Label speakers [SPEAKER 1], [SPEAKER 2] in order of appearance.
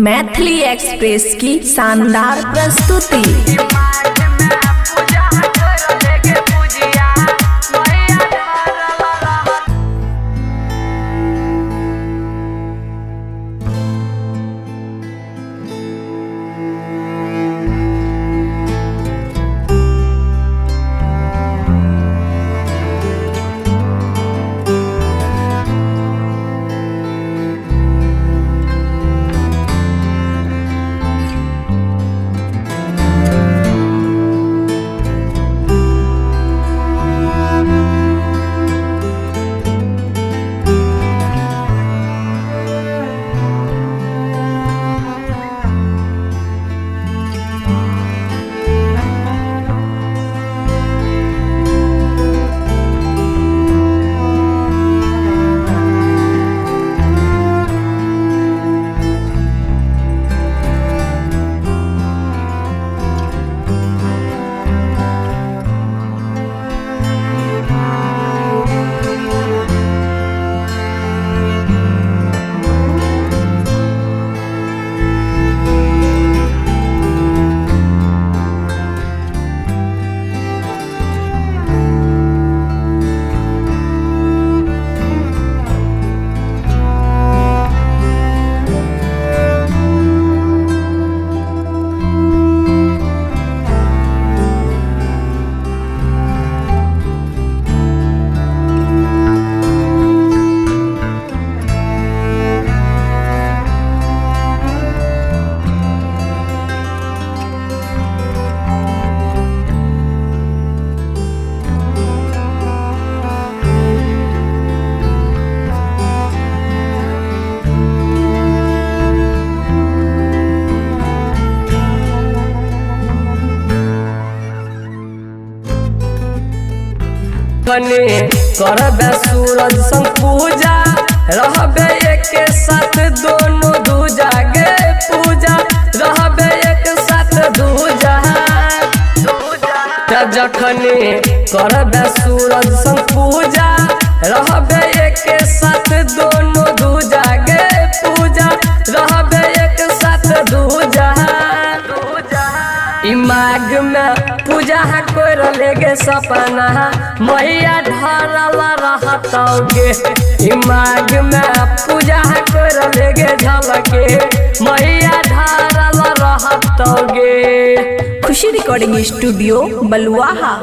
[SPEAKER 1] Maithili express की शानदार प्रस्तुति।
[SPEAKER 2] करबे सूरज संग पूजा रहबे एक साथ दोनों दूजा गे पूजा रहबे एक साथ दूजा जखने करबे सूरज संग पूजा रहबे एक साथ दोनों दूजा गे पूजा रहबे एक साथ दूजा माघ में पूजा कर लेगे सपना मैया ढरल रहतोगे माघ में पूजा कर लेगे झलके मैया ढरल रहतोगे।
[SPEAKER 1] खुशी रिकॉर्डिंग स्टूडियो बलुआहा।